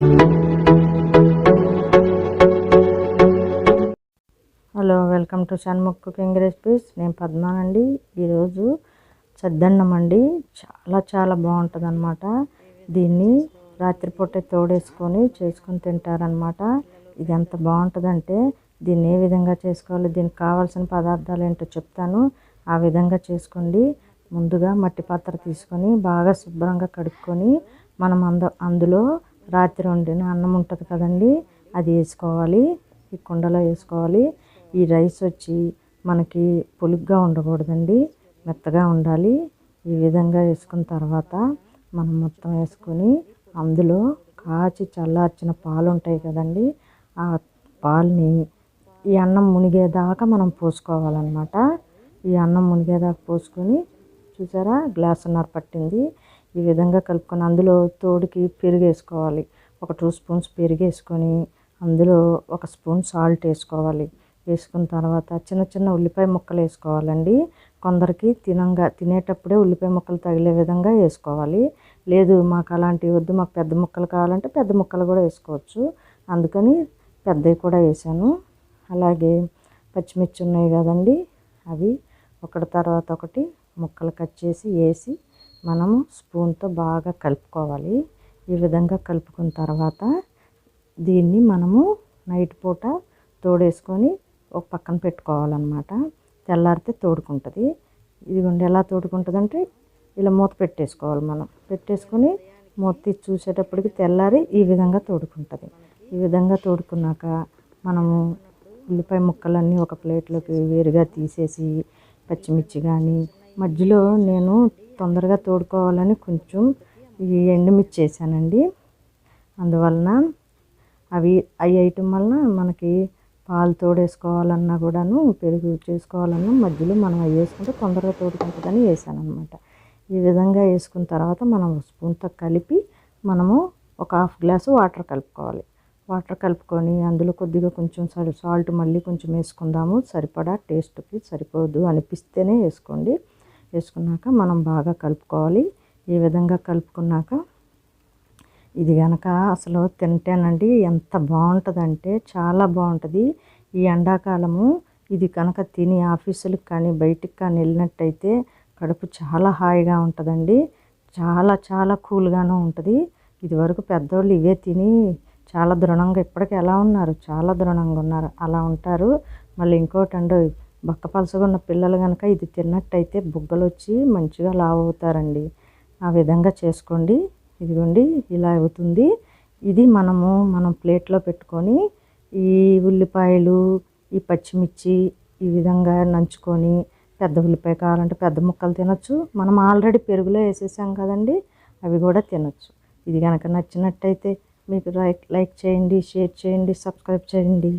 Hello, welcome to Shanmukh cooking recipes. నేను పద్మానండి. ఈరోజు చద్దన్నం అండి. చాలా బాగుంటుంది అనమాట. దీన్ని రాత్రిపూట తోడేసుకొని చేసుకొని తింటారనమాట. ఇది ఎంత బాగుంటుందంటే దీన్ని ఏ విధంగా చేసుకోవాలి, దీనికి కావాల్సిన పదార్థాలు ఏంటో చెప్తాను. ఆ విధంగా చేసుకోండి. ముందుగా మట్టి పాత్ర తీసుకొని బాగా శుభ్రంగా కడుక్కొని మనం అందులో రాత్రి వండిన అన్నం ఉంటుంది కదండి, అది వేసుకోవాలి. ఈ కుండలో వేసుకోవాలి. ఈ రైస్ వచ్చి మనకి పులుగ్గా ఉండకూడదండి, మెత్తగా ఉండాలి. ఈ విధంగా వేసుకున్న తర్వాత మనం మొత్తం వేసుకొని అందులో కాచి చల్లార్చిన పాలు ఉంటాయి కదండి, ఆ పాలని ఈ అన్నం మునిగేదాకా మనం పోసుకోవాలన్నమాట. ఈ అన్నం మునిగేదాకా పోసుకొని చూసారా, గ్లాసున్నర పట్టింది. ఈ విధంగా కలుపుకొని అందులో తోడుకి పెరుగు వేసుకోవాలి. ఒక 2 స్పూన్స్ పెరుగు వేసుకొని అందులో 1 స్పూన్ సాల్ట్ వేసుకోవాలి. వేసుకున్న తర్వాత చిన్న ఉల్లిపాయ ముక్కలు వేసుకోవాలండి. కొందరికి తినేటప్పుడే ఉల్లిపాయ ముక్కలు తగిలే విధంగా వేసుకోవాలి. లేదు మాకు అలాంటివి వద్దు, మాకు పెద్ద ముక్కలు కావాలంటే పెద్ద ముక్కలు కూడా వేసుకోవచ్చు. అందుకని పెద్దవి కూడా వేసాను. అలాగే పచ్చిమిర్చి ఉన్నాయి కదండి, అవి ఒకటి తర్వాత ఒకటి ముక్కలు కట్ చేసి వేసి మనము స్పూన్తో బాగా కలుపుకోవాలి. ఈ విధంగా కలుపుకున్న తర్వాత దీన్ని మనము నైట్ పూట తోడేసుకొని ఒక పక్కన పెట్టుకోవాలన్నమాట. తెల్లారితే తోడుకుంటుంది. ఇదిగోండి ఎలా తోడుకుంటుంది అంటే ఇలా మూత పెట్టేసుకోవాలి. మనం పెట్టేసుకొని మూత తీసి చూసేటప్పటికి తెల్లారి ఈ విధంగా తోడుకుంటుంది. ఈ విధంగా తోడుకున్నాక మనము ఉల్లిపాయ ముక్కలన్నీ ఒక ప్లేట్లోకి వేరుగా తీసేసి పచ్చిమిర్చి కానీ మధ్యలో నేను తొందరగా తోడుకోవాలని కొంచెం ఈ ఎండుమిర్చి వేసానండి. అందువలన అవి వేయటం వలన మనకి పాలు తోడేసుకోవాలన్నా కూడాను పెరుగు చేసుకోవాలన్నా మధ్యలో మనం అవి వేసుకుంటే తొందరగా తోడుకుంటుందని వేసాను అనమాట. ఈ విధంగా వేసుకున్న తర్వాత మనం స్పూన్తో కలిపి మనము ఒక 1/2 గ్లాసు వాటర్ కలుపుకోవాలి. వాటర్ కలుపుకొని అందులో కొద్దిగా కొంచెం సాల్ట్ మళ్ళీ కొంచెం వేసుకుందాము, సరిపడా. టేస్ట్కి సరిపోదు అనిపిస్తేనే వేసుకోండి. వేసుకున్నాక మనం బాగా కలుపుకోవాలి. ఈ విధంగా కలుపుకున్నాక ఇది కనుక అసలు తింటేనండి ఎంత బాగుంటుందంటే చాలా బాగుంటుంది. ఈ ఎండాకాలము ఇది కనుక తిని ఆఫీసులకు కానీ బయటికి కానీ వెళ్ళినట్టయితే కడుపు చాలా హాయిగా ఉంటుందండి. చాలా కూల్గాను ఉంటుంది. ఇదివరకు పెద్దోళ్ళు ఇవే తిని చాలా దృఢంగా ఇప్పటికీ ఎలా ఉన్నారు, చాలా దృఢంగా ఉన్నారు, అలా ఉంటారు. మళ్ళీ ఇంకోటి అండి, బక్కపలసగా ఉన్న పిల్లలు కనుక ఇది తిన్నట్టయితే బుగ్గలు వచ్చి మంచిగా లావు అవుతారండి. ఆ విధంగా చేసుకోండి. ఇదిగోండి ఇలా అవుతుంది. ఇది మనం ప్లేట్లో పెట్టుకొని ఈ ఉల్లిపాయలు, ఈ పచ్చిమిర్చి ఈ విధంగా నంచుకొని, పెద్ద ఉల్లిపాయ కావాలంటే పెద్ద ముక్కలు తినొచ్చు. మనం ఆల్రెడీ పెరుగులో వేసేసాం కదండి, అవి కూడా తినొచ్చు. ఇది కనుక నచ్చినట్టయితే మీకు లైక్ చేయండి, షేర్ చేయండి, సబ్స్క్రైబ్ చేయండి.